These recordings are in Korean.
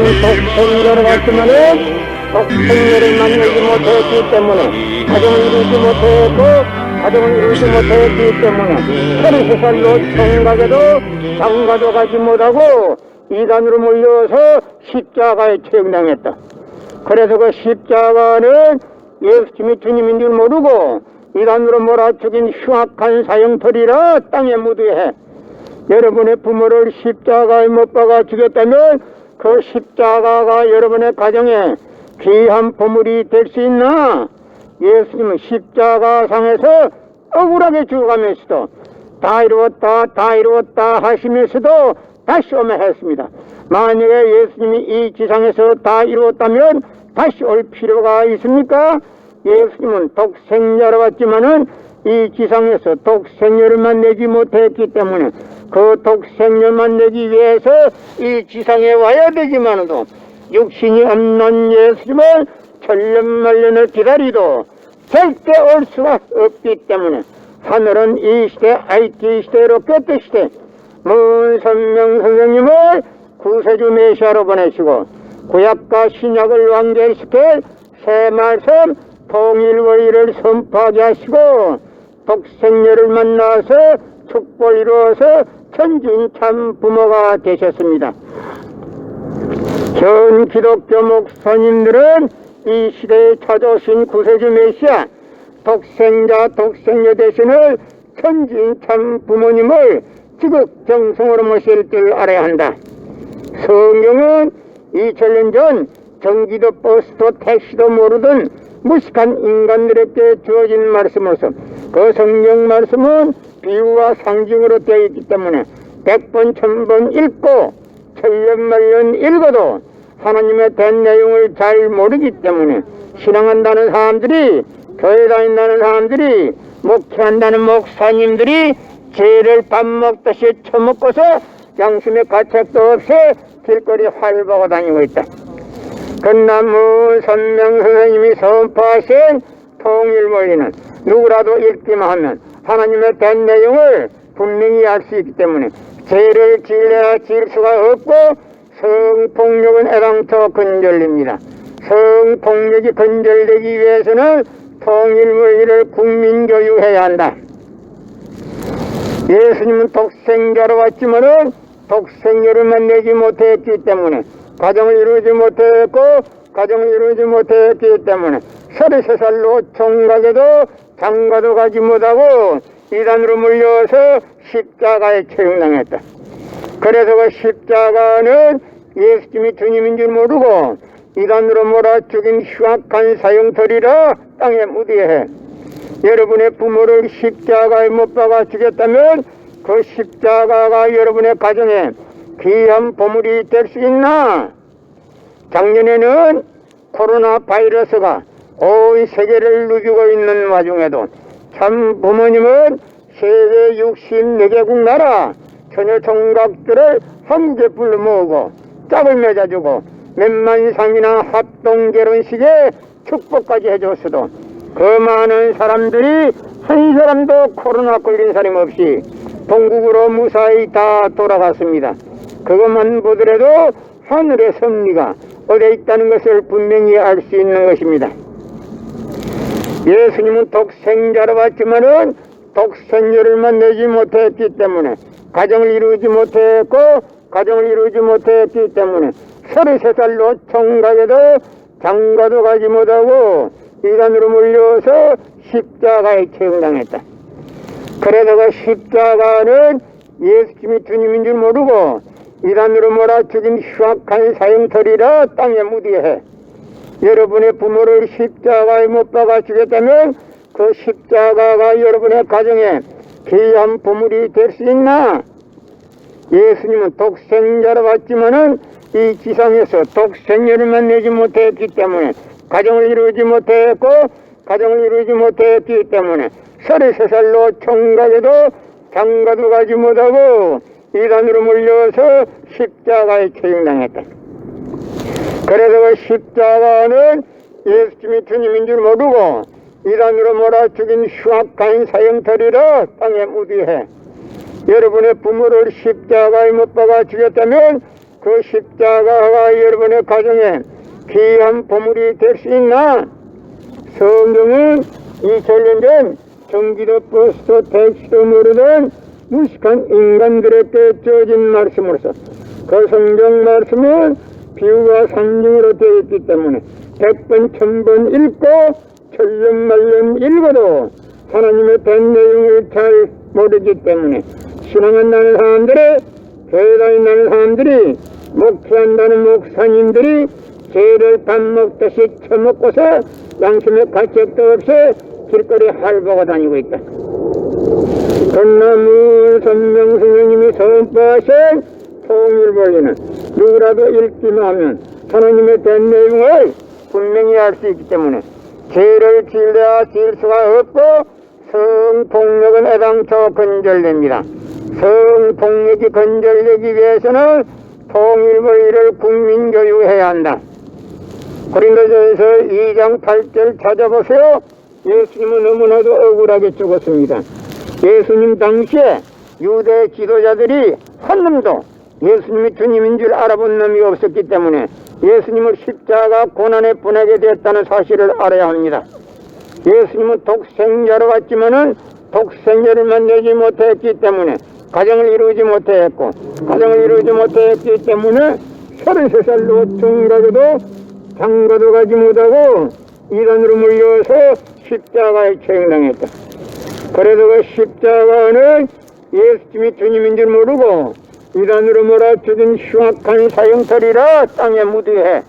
독생자를 봤지만은 독생자를 만나지 못했기 때문에 가정을 이루지 못했고 가정을 이루지 못했기 때문에 33살로 총각에도 장가도 가지 못하고 이단으로 몰려서 십자가에 처형당했다. 그래서 그 십자가는 예수님이 주님인 줄 모르고 이단으로 몰아죽인 흉악한 사형터리라 땅에 묻어야 해. 여러분의 부모를 십자가에 못 박아 죽였다면 그 십자가가 여러분의 가정에 귀한 보물이 될 수 있나? 예수님은 십자가상에서 억울하게 죽어가면서도 다 이루었다 하시면서도 다시 오면 했습니다. 만약에 예수님이 이 지상에서 다 이루었다면 다시 올 필요가 있습니까? 예수님은 독생자로 왔지만은 이 지상에서 독생녀를 내지 못했기 때문에 그 독생녀를 내기 위해서 이 지상에 와야 되지만도 육신이 없는 예수님을 천년만년을 기다리도 절대 올 수가 없기 때문에 하늘은 이 시대 IT 시대로 꿰뜨 시대 문선명 선생님을 구세주 메시아로 보내시고 구약과 신약을 완결시킬 새 말씀 통일의를 선포하게 하시고 독생녀를 만나서 축복을 이루어서 천진 참 부모가 되셨습니다. 현 기독교 목사님들은 이 시대에 찾아오신 구세주 메시아 독생자 독생녀 대신을 천진 참 부모님을 지극정성으로 모실 줄 알아야 한다. 성경은 2000년 전 전기도 버스도 택시도 모르던 무식한 인간들에게 주어진 말씀으로서 그 성경 말씀은 비유와 상징으로 되어 있기 때문에 100번 1000번 읽고 천년만년 읽어도 하나님의 된 내용을 잘 모르기 때문에 신앙한다는 사람들이 교회 다닌다는 사람들이 목회한다는 목사님들이 죄를 밥 먹듯이 처먹고서 양심의 가책도 없이 길거리 활보고 다니고 있다. 건나무 선명 선생님이 선포하신 통일원리는 누구라도 읽기만 하면 하나님의 된 내용을 분명히 알 수 있기 때문에 죄를 지으려야 지을 수가 없고 성폭력은 애당초 건절립니다. 성폭력이 건절되기 위해서는 통일원리를 국민교육해야 한다. 예수님은 독생자로 왔지만은 독생녀를 만나지 못했기 때문에 가정을 이루지 못했고 가정을 이루지 못했기 때문에 33살로 총각에도 장가도 가지 못하고 이단으로 물려서 십자가에 처형당했다. 그래서 그 십자가는 예수님이 주님인 줄 모르고 이단으로 몰아 죽인 흉악한 사형터리라 땅에 묻어야 해. 여러분의 부모를 십자가에 못 박아 죽였다면 그 십자가가 여러분의 가정에 귀한 보물이 될 수 있나? 작년에는 코로나 바이러스가 온 세계를 누비고 있는 와중에도 참 부모님은 세계 64개국 나라 처녀 총각들을 함께 불러 모으고 짝을 맺어주고 몇만 이상이나 합동 결혼식에 축복까지 해줬어도 그 많은 사람들이 한 사람도 코로나 걸린 사람 없이 본국으로 무사히 다 돌아갔습니다. 그것만 보더라도 하늘의 섭리가 어디에 있다는 것을 분명히 알 수 있는 것입니다. 예수님은 독생자로 왔지만은 독생녀를 만나지 못했기 때문에 가정을 이루지 못했고 가정을 이루지 못했기 때문에 33살로 총각에도 장가도 가지 못하고 이단으로 몰려서 십자가에 처형당했다. 그래서 그 십자가는 예수님이 주님인 줄 모르고 이단으로 몰아 죽인 흉악한 사형터리라 땅에 묻어야 해. 여러분의 부모를 십자가에 못 박아 죽였다면 그 십자가가 여러분의 가정에 귀한 보물이 될 수 있나? 예수님은 독생자로 왔지만은 이 지상에서 독생녀를 만나지 못했기 때문에 가정을 이루지 못했고 가정을 이루지 못했기 때문에 33살로 총각에도 장가도 가지 못하고 이단으로 몰려서 십자가에 처형당했다. 그래서 그 십자가는 예수님이 주님인 줄 모르고 이단으로 몰아 죽인 흉악한 사형터리라 땅에 묻어야 해. 여러분의 부모를 십자가에 못 박아 죽였다면 그 십자가가 여러분의 가정에 귀한 보물이 될 수 있나? 성경은 2000년 전 경기도 버스도 택시도 모르던 무식한 인간들에게 주어진 말씀으로서 그 성경 말씀은 비유와 상징으로 되어 있기 때문에 100번 1000번 읽고 천년만년 읽어도 하나님의 된 내용을 잘 모르기 때문에 신앙한다는 사람들이, 교회 다닌다는 사람들이, 목회한다는 목사님들이 죄를 밥 먹듯이 처먹고서 양심의 가책도 없이 길거리 할보고 다니고 있다. 전나무 선명 선생님이 선포하신 통일본리는 누구라도 읽기만 하면 하나님의 된 내용을 분명히 알 수 있기 때문에 죄를 지으려 지을 수가 없고 성폭력은 애당초 건절됩니다. 성폭력이 건절되기 위해서는 통일본리를 국민교육해야 한다. 고린도전서 2장 8절 찾아보세요. 예수님은 너무나도 억울하게 죽었습니다. 예수님 당시에 유대 지도자들이 한 놈도 예수님이 주님인 줄 알아본 놈이 없었기 때문에 예수님을 십자가 고난에 보내게 되었다는 사실을 알아야 합니다. 예수님은 독생자로 왔지만은 독생자를 만나지 못했기 때문에 가정을 이루지 못했고, 가정을 이루지 못했기 때문에 33살 노총이라고도 장가도 가지 못하고 이단으로 물려서 십자가에 처형당했다. 그래도 그 십자가는 예수님이 주님인 줄 모르고 이단으로 몰아 죽인 흉악한 사형털이라 땅에 묻어해.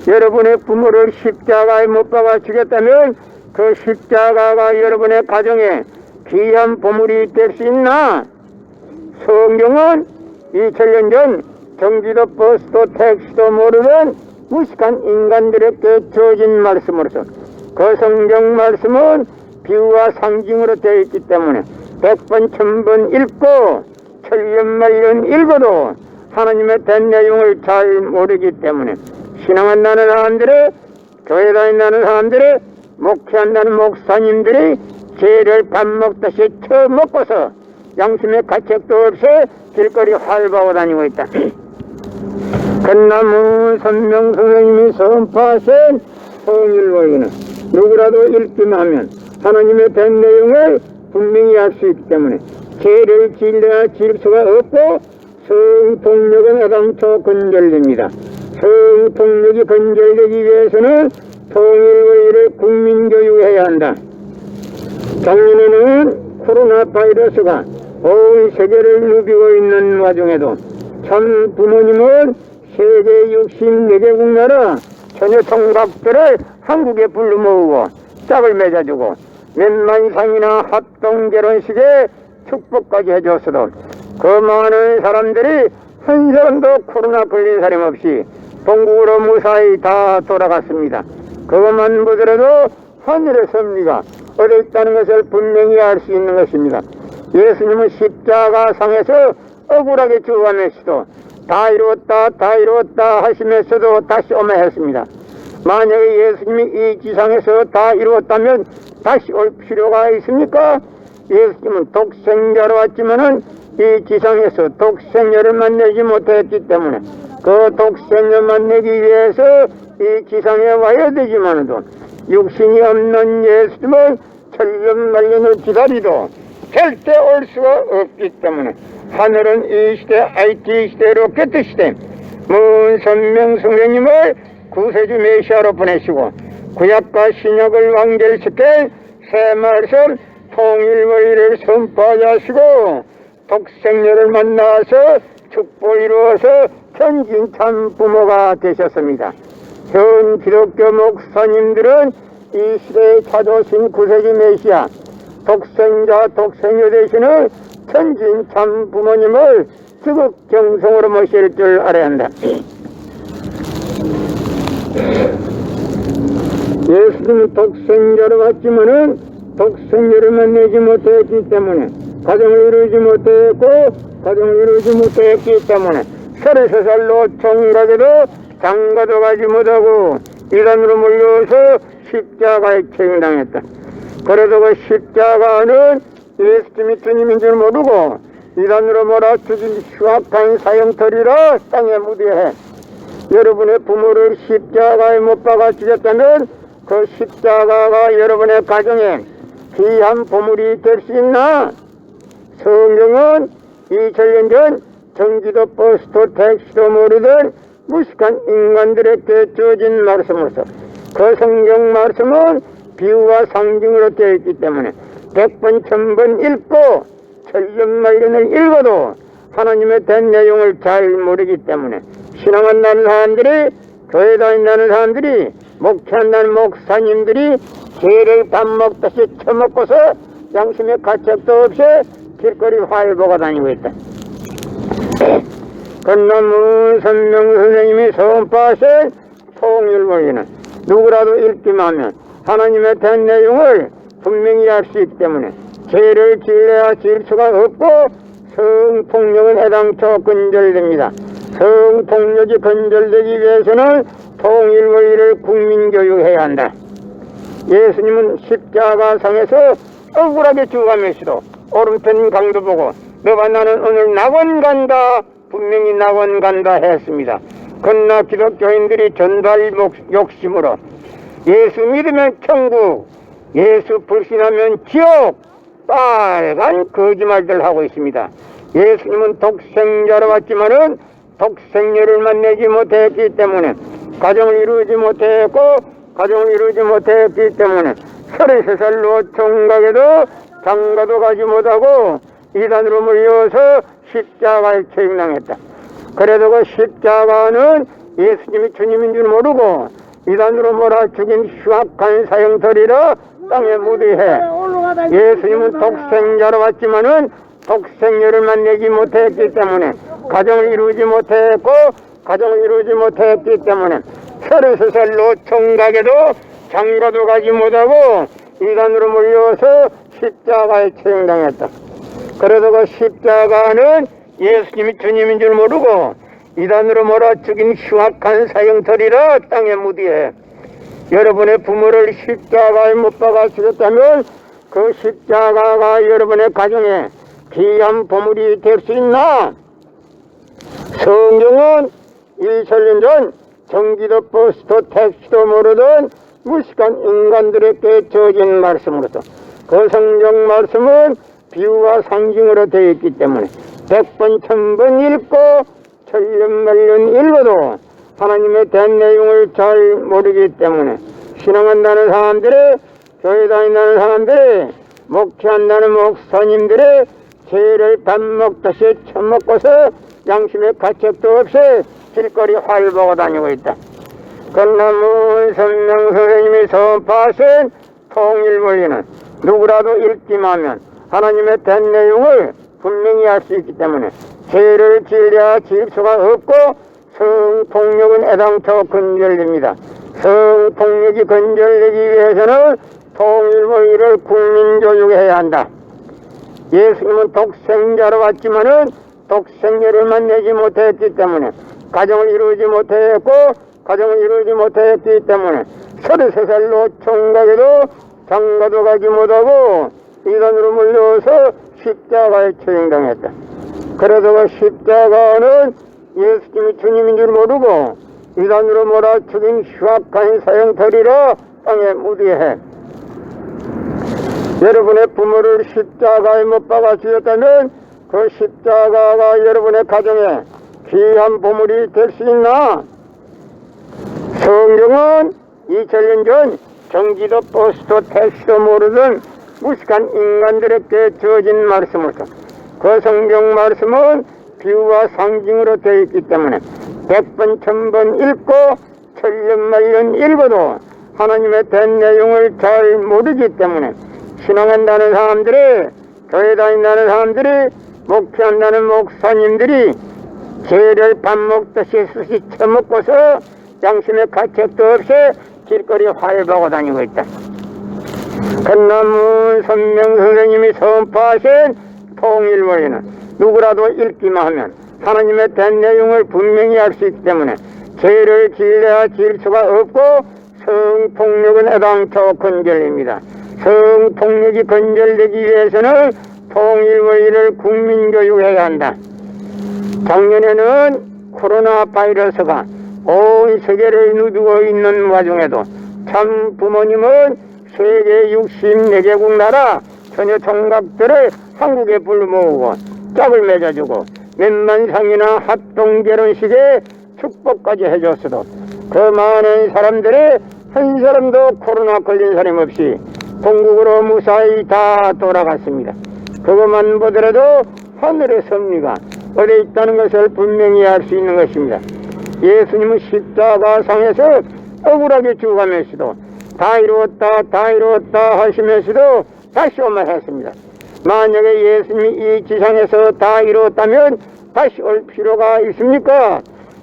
여러분의 부모를 십자가에 못 박아 죽였다면 그 십자가가 여러분의 가정에 귀한 보물이 될 수 있나? 성경은 2000년 전 경기도 버스도 택시도 모르는 무식한 인간들에게 주어진 말씀으로서 그 성경 말씀은 비유와 상징으로 되어 있기 때문에 100번 1000번 읽고 천년만년 읽어도 하나님의 된 내용을 잘 모르기 때문에 신앙한다는 사람들이, 교회 다닌다는 사람들이, 목회한다는 목사님들이 죄를 밥 먹듯이 처먹고서 양심의 가책도 없이 길거리 활보하고 다니고 있다. 전나무 선명 선생님이 선포하신 통일본리는 누구라도 읽기만 하면 하나님의 된 내용을 분명히 알 수 있기 때문에 죄를 지으려야 지을 수가 없고 성폭력은 애당초 건절됩니다. 성폭력이 건절되기 위해서는 통일본리를 국민교육해야 한다. 작년에는 코로나 바이러스가 온 세계를 누비고 있는 와중에도 참 부모님은 세계 64개국 나라 처녀 총각들을 한국에 불러 모으고 짝을 맺어주고 몇만 이상이나 합동 결혼식에 축복까지 해줬어도 그 많은 사람들이 한 사람도 코로나 걸린 사람 없이 본국으로 무사히 다 돌아갔습니다. 그것만 보더라도 하늘의 섭리가 어디 있다는 것을 분명히 알 수 있는 것입니다. 예수님은 십자가 상에서 억울하게 죽어가면서도 다 이루었다 다 이루었다 하시면서도 다시 오매 했습니다. 만약에 예수님이 이 지상에서 다 이루었다면 다시 올 필요가 있습니까? 예수님은 독생자로 왔지만은 이 지상에서 독생자를 만나지 못했기 때문에 그 독생자 만나기 위해서 이 지상에 와야 되지만도 육신이 없는 예수님은 천년만년을 기다리도 절대 올 수가 없기 때문에 하늘은 이 시대 IT 시대 로켓 시대 문선명 선생님을 구세주 메시아로 보내시고 구약과 신약을 완결시켜 새 말씀 통일본리를 선포하게 하시고 독생녀를 만나서 축복 이루어서 천진 참 부모가 되셨습니다. 현 기독교 목사님들은 이 시대에 찾아오신 구세주 메시아 독생자 독생녀 되시는 천진 참 부모님을 지극 경성으로 모실 줄 알아야 한다. 예수님은 독생자로 왔지만은 독생녀를 만나지 못했기 때문에 가정을 이루지 못했고 가정을 이루지 못했기 때문에 33살 노총각에도 장가도 가지 못하고 이단으로 몰려서 십자가에 처형당했다. 그래도 그 십자가는 예수님이 주님인 줄 모르고 이단으로 몰아죽인 흉악한 사형터리라 땅에 묻어해. 여러분의 부모를 십자가에 못 박아 죽였다면 그 십자가가 여러분의 가정에 귀한 보물이 될 수 있나? 성경은 2000년 전 전기도 버스도 택시도 모르던 무식한 인간들에게 주어진 말씀으로서 그 성경 말씀은 비유와 상징으로 되어 있기 때문에 100번 1000번 읽고 천년만년을 읽어도 하나님의 된 내용을 잘 모르기 때문에 신앙한다는 사람들이, 교회 다닌다는 사람들이, 목회한다는 목사님들이 죄를 밥 먹듯이 처먹고서 양심의 가책도 없이 길거리 활보가 다니고 있다. 건너문 선명 선생님이 선포하신 통일본에는 누구라도 읽기만 하면 하나님의 된 내용을 분명히 알 수 있기 때문에 죄를 지으려야 지을 수가 없고 성폭력은 해당초 근절됩니다. 성폭력이 근절되기 위해서는 통일원리를 국민교육해야 한다. 예수님은 십자가상에서 억울하게 죽어가면서도 오른편 강도 보고 너와 나는 오늘 낙원 간다, 분명히 낙원 간다 했습니다. 그러나 기독교인들이 전달 욕심으로 예수 믿으면 천국, 예수 불신하면 지옥, 빨간 거짓말들 하고 있습니다. 예수님은 독생자로 왔지만은 독생녀를 만나지 못했기 때문에 가정을 이루지 못했고 가정을 이루지 못했기 때문에 33살로 총각에도 장가도 가지 못하고 이단으로 몰려서 십자가에 처형당했다. 그래도 그 십자가는 예수님이 주님인 줄 모르고 이단으로 몰아 죽인 흉악한 사형터리라 땅에 묻어해. 예수님은 독생자로 왔지만은 독생녀를 만나지 못했기 때문에 가정을 이루지 못했고 가정을 이루지 못했기 때문에 33살로 총각에도 장가도 가지 못하고 이단으로 몰려서 십자가에 처형당했다. 그래도 그 십자가는 예수님이 주님인 줄 모르고 이단으로 몰아 죽인 흉악한 사형터리라 땅에 묻어해. 여러분의 부모를 십자가에 못 박아 죽였다면 그 십자가가 여러분의 가정에 귀한 보물이 될 수 있나? 성경은 2000년 전 전기도 버스도 택시도 모르던 무식한 인간들에게 주어진 말씀으로서 그 성경 말씀은 비유와 상징으로 되어 있기 때문에 100번 1000번 읽고 천년만년 읽어도 하나님의 된 내용을 잘 모르기 때문에 신앙한다는 사람들이, 교회 다닌다는 사람들이, 목회한다는 목사님들이 죄를 밥 먹듯이 처먹고서 양심의 가책도 없이 길거리 활보고 다니고 있다. 그러나 문선명 선생님이 선포하신 통일원리는 누구라도 읽기만 하면 하나님의 된 내용을 분명히 알 수 있기 때문에 죄를 지으려야 지을 수가 없고 성폭력은 애당초 근절됩니다. 성폭력이 근절되기 위해서는 통일원리를 국민교육해야 한다. 예수님은 독생자로 왔지만은 독생녀를 만나지 못했기 때문에 가정을 이루지 못했고 가정을 이루지 못했기 때문에 33살로 총각에도 장가도 가지 못하고 이단으로 몰려서 십자가에 처형당했다. 그래서 그 십자가는 예수님이 주님인 줄 모르고 이단으로 몰아 죽인 흉악한 사형터리라 땅에 묻어해. 여러분의 부모를 십자가에 못 박아 죽였다면 그 십자가가 여러분의 가정에 귀한 보물이 될 수 있나? 성경은 2000년 전 전기도 버스도 택시도 모르던 무식한 인간들에게 주어진 말씀으로서 그 성경 말씀은 비유와 상징으로 되어 있기 때문에 100번 1000번 읽고 천년만년 읽어도 하나님의 된 내용을 잘 모르기 때문에 신앙한다는 사람들이, 교회 다닌다는 사람들이, 목회한다는 목사님들이 죄를 밥 먹듯이 쑤시 처먹고서 양심의 가책도 없이 길거리 활보고 다니고 있다. 건너문 선명 선생님이 선포하신 통일원리는 누구라도 읽기만 하면 하나님의 된 내용을 분명히 알 수 있기 때문에 죄를 지으려야 지을 수가 없고 성폭력은 애당초 근절입니다. 성폭력이 근절되기 위해서는 통일의를 국민교육해야 한다. 작년에는 코로나 바이러스가 온 세계를 누비고 있는 와중에도 참 부모님은 세계 64개국 나라 처녀 총각들을 한국에 불러모으고 짝을 맺어주고 몇만상이나 합동 결혼식에 축복까지 해줬어도 그 많은 사람들이 한 사람도 코로나 걸린 사람 없이 본국으로 무사히 다 돌아갔습니다. 그것만 보더라도 하늘의 섭리가 어디에 있다는 것을 분명히 알 수 있는 것입니다. 예수님은 십자가상에서 억울하게 죽어가면서도 다 이루었다 다 이루었다 하시면서도 다시 오면 했습니다. 만약에 예수님이 이 지상에서 다 이루었다면 다시 올 필요가 있습니까?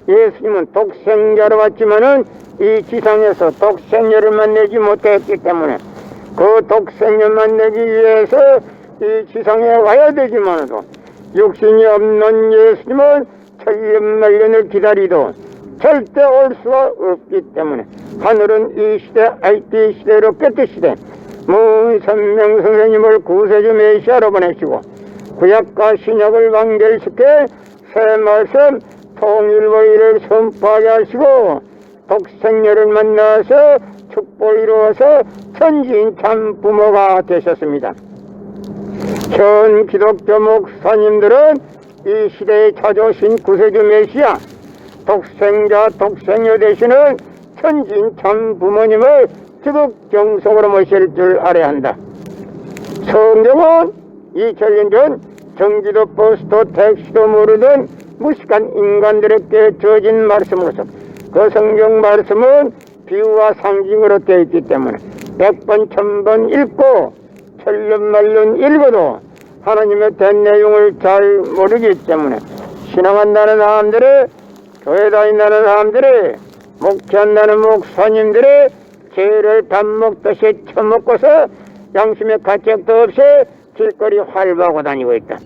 예수님은 독생자로 왔지만은 이 지상에서 독생자를 만나지 못했기 때문에 그 독생자를 만나기 위해서 이 지상에 와야 되지만도 육신이 없는 예수님은 천년만년을 기다리도 절대 올 수가 없기 때문에 하늘은 이 시대 IT 시대로 꿰뜨시되 문선명 선생님을 구세주 메시아로 보내시고 구약과 신약을 완결시켜 새 말씀 통일의를 선포하게 하시고 독생녀를 만나서 축복을 이루어서 천지인 참 부모가 되셨습니다. 현 기독교 목사님들은 이 시대에 찾아오신 구세주 메시아 독생자 독생녀 되시는 천지인 참 부모님을 지극정성으로 모실 줄 알아야 한다. 성경은 2000년 전 전기도 버스도 택시도 모르던 무식한 인간들에게 주어진 말씀으로서 그 성경 말씀은 비유와 상징으로 되어 있기 때문에 100번 1000번 읽고 천년만년 읽어도 하나님의 된 내용을 잘 모르기 때문에 신앙한다는 사람들이 교회 다닌다는 사람들이 목회한다는 목사님들이 죄를 밥 먹듯이 처먹고서 양심의 가책도 없이 길거리 활보하고 다니고 있다.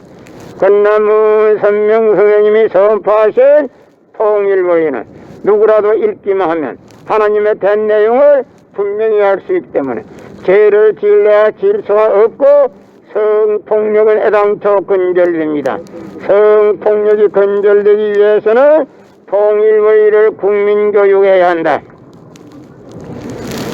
건나무 선명 선생님이 선포하신 통일의는 누구라도 읽기만 하면 하나님의 된 내용을 분명히 알 수 있기 때문에 죄를 지을래야 지을 수가 없고 성폭력은 애당초 근절됩니다. 성폭력이 근절되기 위해서는 통일의를 국민교육해야 한다.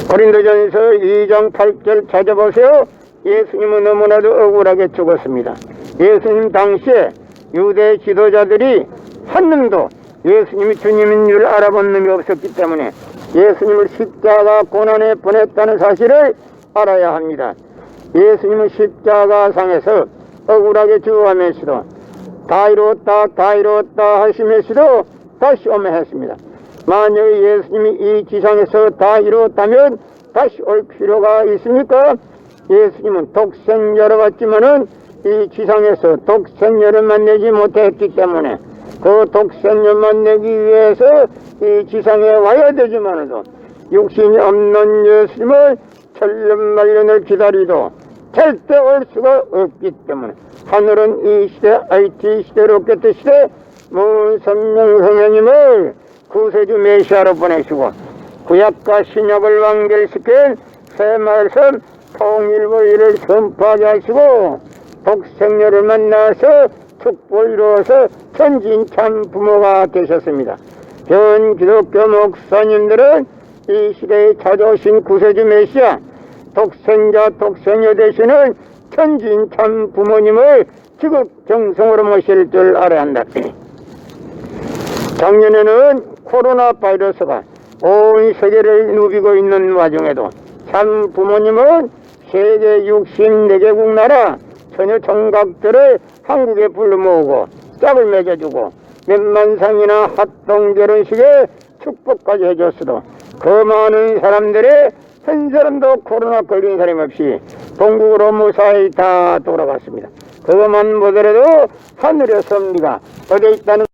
고린도전서 2장 8절 찾아보세요. 예수님은 너무나도 억울하게 죽었습니다. 예수님 당시에 유대 지도자들이 한 놈도 예수님이 주님인 줄 알아본 놈이 없었기 때문에 예수님을 십자가 고난에 보냈다는 사실을 알아야 합니다. 예수님은 십자가상에서 억울하게 죽어가면서도 다 이루었다 다 이루었다 하시면서도 다시 오면 했습니다. 만약에 예수님이 이 지상에서 다 이루었다면 다시 올 필요가 있습니까? 예수님은 독생자로 왔지만은 이 지상에서 독생자를 만나지 못했기 때문에 그 독생자 만나기 위해서 이 지상에 와야 되지만도 육신이 없는 예수님을 천년만년을 기다리도 절대 올 수가 없기 때문에 하늘은 이 시대 IT 시대로 꿰뜨시되 문선명 선생님을 구세주 메시아로 보내시고 구약과 신약을 완결시킨 새 말씀 통일의를 선포하게 하시고 독생녀를 만나서 축복을 이루어서 천지인 참 부모가 되셨습니다. 현 기독교 목사님들은 이 시대에 찾아오신 구세주 메시아 독생자 독생녀 되시는 천지인 참 부모님을 지극정성으로 모실 줄 알아야 한다. 작년에는 코로나 바이러스가 온 세계를 누비고 있는 와중에도 참 부모님은 세계 64개국 나라 처녀 총각들을 한국에 불러모으고 짝을 맺어주고 몇만상이나 합동 결혼식에 축복까지 해줬어도 그 많은 사람들이 한 사람도 코로나 걸린 사람 없이 본국으로 무사히 다 돌아갔습니다. 그것만 보더라도 하늘의 섭리가 어디에 있다는